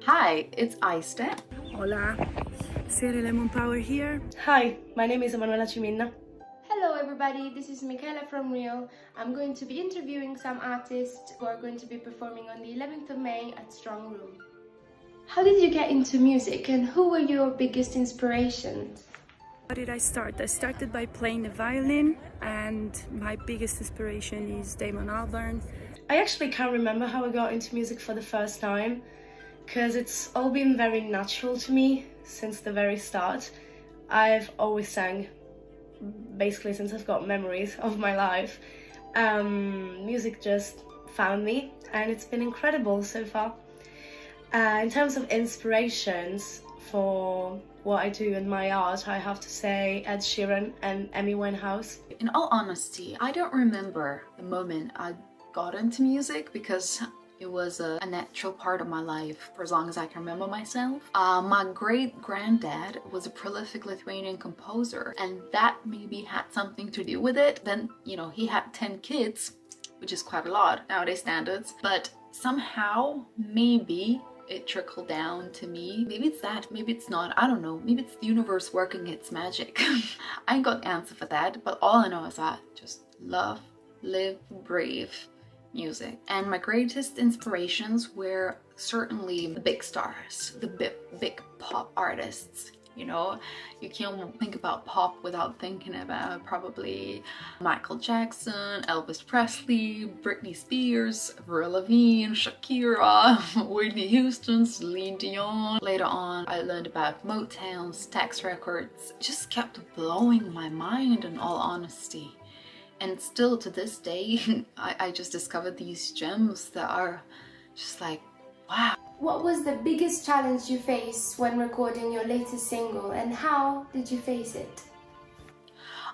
Hi, it's Aiste. Hola, Siri Lemon Power here. Hi, my name is Emanuela Ciminna. Hello everybody, this is Michaela from Rio. I'm going to be interviewing some artists who are going to be performing on the 11th of May at Strongroom. How did you get into music and who were your biggest inspirations? How did I start? I started by playing the violin, and my biggest inspiration is Damon Albarn. I actually can't remember how I got into music for the first time, because it's all been very natural to me since the very start. I've always sang, basically since I've got memories of my life. Music just found me, and it's been incredible so far. In terms of inspirations for what I do in my art, I have to say Ed Sheeran and Amy Winehouse. In all honesty, I don't remember the moment I got into music because it was a natural part of my life for as long as I can remember myself. My great-granddad was a prolific Lithuanian composer, and that maybe had something to do with it. Then, he had 10 kids, which is quite a lot nowadays standards, but somehow, maybe it trickled down to me. Maybe it's that, maybe it's not, I don't know. Maybe it's the universe working its magic. I ain't got the answer for that, but all I know is I just love, live, breathe music. And my greatest inspirations were certainly the big stars, the big pop artists. You can't think about pop without thinking about probably Michael Jackson, Elvis Presley, Britney Spears, Avril Lavigne, Shakira, Whitney Houston, Celine Dion. Later on, I learned about Motown, Stax Records. It just kept blowing my mind, in all honesty. And still to this day, I just discovered these gems that are just like, wow. What was the biggest challenge you faced when recording your latest single and how did you face it?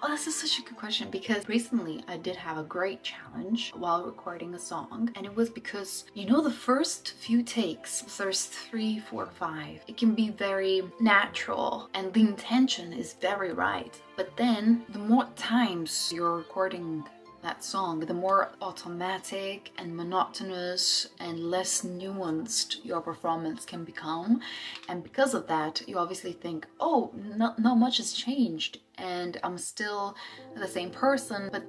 Oh, this is such a good question because recently I did have a great challenge while recording a song, and it was because, the first few takes, there's 3, 4, 5, it can be very natural and the intention is very right. But then the more times you're recording that song, the more automatic and monotonous and less nuanced your performance can become. And because of that, you obviously think, oh, not much has changed and I'm still the same person, but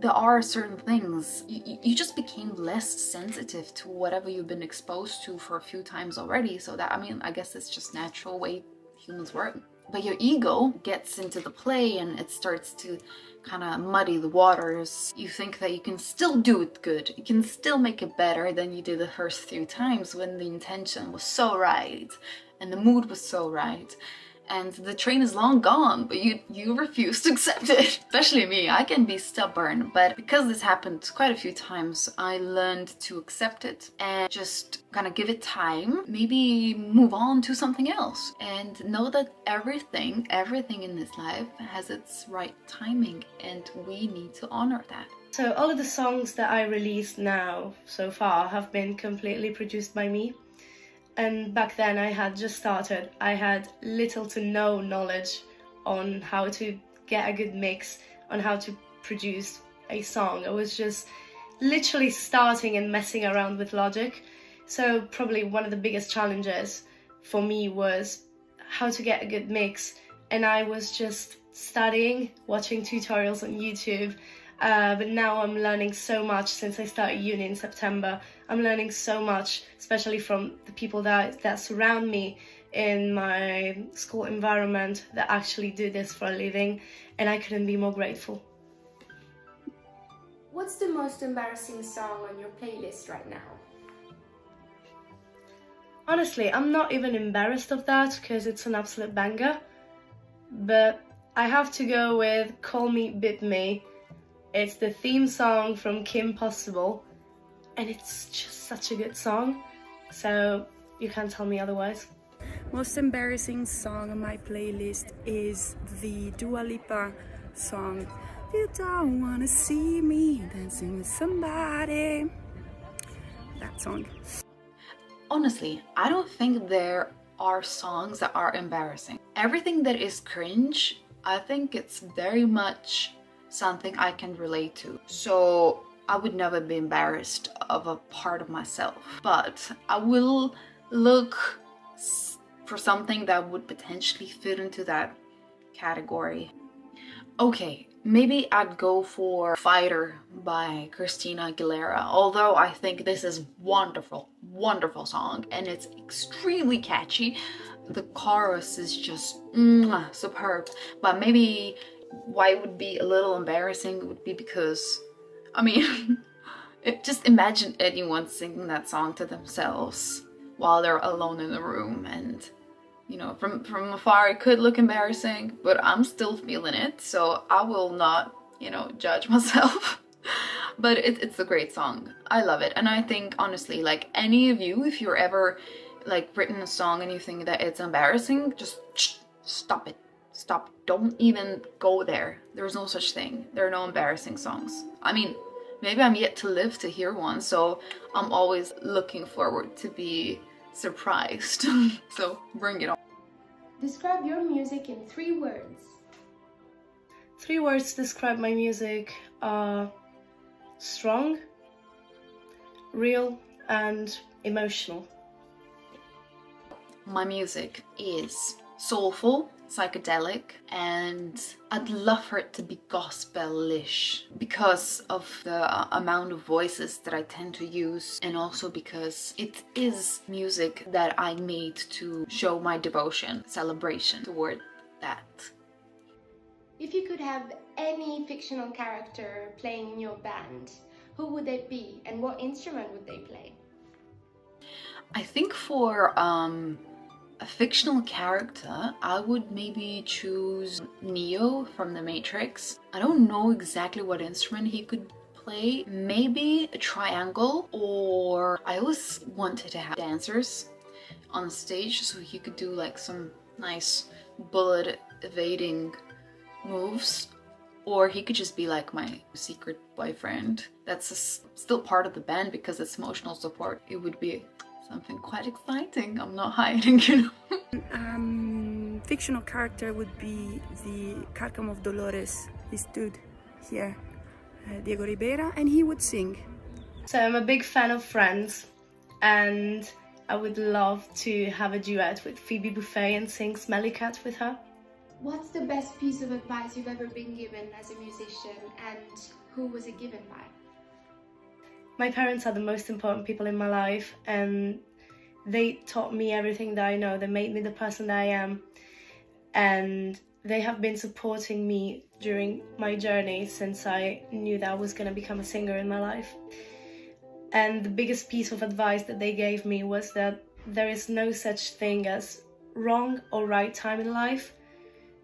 there are certain things. You just became less sensitive to whatever you've been exposed to for a few times already. So that, I guess it's just natural way humans work. But your ego gets into the play and it starts to kind of muddy the waters. You think that you can still do it good. You can still make it better than you did the first few times when the intention was so right and the mood was so right. And the train is long gone, but you refuse to accept it. Especially me, I can be stubborn, but because this happened quite a few times, I learned to accept it and just kind of give it time, maybe move on to something else and know that everything in this life has its right timing and we need to honor that. So all of the songs that I released now so far have been completely produced by me. And back then I had just started. I had little to no knowledge on how to get a good mix, on how to produce a song. I was just literally starting and messing around with Logic. So probably one of the biggest challenges for me was how to get a good mix. And I was just studying, watching tutorials on YouTube. But now I'm learning so much since I started uni in September. I'm learning so much, especially from the people that surround me in my school environment that actually do this for a living, and I couldn't be more grateful. What's the most embarrassing song on your playlist right now? Honestly, I'm not even embarrassed of that because it's an absolute banger. But I have to go with Call Me, Bit Me. It's the theme song from Kim Possible, and it's just such a good song, so you can't tell me otherwise. Most embarrassing song on my playlist is the Dua Lipa song, You Don't Wanna See Me Dancing with Somebody. That song. Honestly, I don't think there are songs that are embarrassing. Everything that is cringe, I think it's very much something I can relate to. So I would never be embarrassed of a part of myself, but I will look for something that would potentially fit into that category. Okay, maybe I'd go for Fighter by Christina Aguilera, although I think this is wonderful, wonderful song, and it's extremely catchy. The chorus is just superb. But maybe why it would be a little embarrassing would be because, I mean, just imagine anyone singing that song to themselves while they're alone in the room, and you know, from afar it could look embarrassing, but I'm still feeling it, so I will not, you know, judge myself. But it's a great song. I love it. And I think, honestly, like, any of you, if you're ever like written a song and you think that it's embarrassing, just stop it. Stop. Don't even go there. There's no such thing. There are no embarrassing songs. I mean, maybe I'm yet to live to hear one, so I'm always looking forward to be surprised. So bring it on. Describe your music in 3 words. 3 words to describe my music are strong, real, and emotional. My music is soulful, psychedelic, and I'd love for it to be gospel-ish because of the amount of voices that I tend to use, and also because it is music that I made to show my devotion, celebration toward that. If you could have any fictional character playing in your band, who would they be and what instrument would they play? I think for a fictional character, I would maybe choose Neo from The Matrix. I don't know exactly what instrument he could play. Maybe a triangle, or I always wanted to have dancers on stage so he could do like some nice bullet evading moves, or he could just be like my secret boyfriend. That's still part of the band because it's emotional support. It would be something quite exciting. I'm not hiding, you know. Fictional character would be the Carcam of Dolores. This dude here, Diego Ribera, and he would sing. So I'm a big fan of Friends, and I would love to have a duet with Phoebe Buffay and sing Smelly Cat with her. What's the best piece of advice you've ever been given as a musician, and who was it given by? My parents are the most important people in my life, and they taught me everything that I know. They made me the person that I am, and they have been supporting me during my journey since I knew that I was going to become a singer in my life. And the biggest piece of advice that they gave me was that there is no such thing as wrong or right time in life.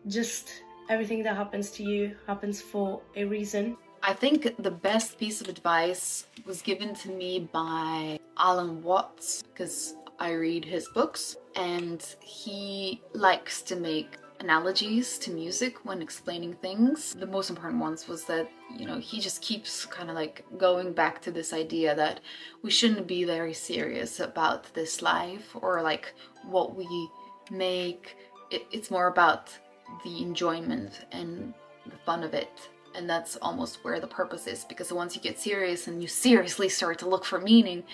Just everything that happens to you happens for a reason. I think the best piece of advice was given to me by Alan Watts, because I read his books and he likes to make analogies to music when explaining things. The most important ones was that, you know, he just keeps kind of like going back to this idea that we shouldn't be very serious about this life or like what we make. It's more about the enjoyment and the fun of it. And that's almost where the purpose is, because once you get serious and you seriously start to look for meaning,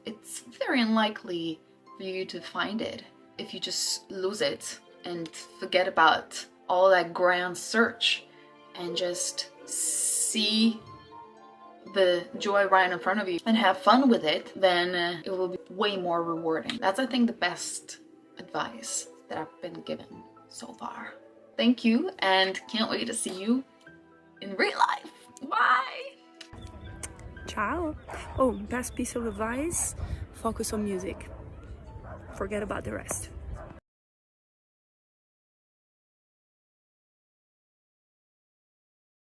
it's very unlikely for you to find it if you just lose it and forget about all that grand search and just see the joy right in front of you and have fun with it. Then it will be way more rewarding. That's, I think, the best advice that I've been given so far. Thank you, and can't wait to see you in real life. Bye! Ciao! Oh, best piece of advice, focus on music. Forget about the rest.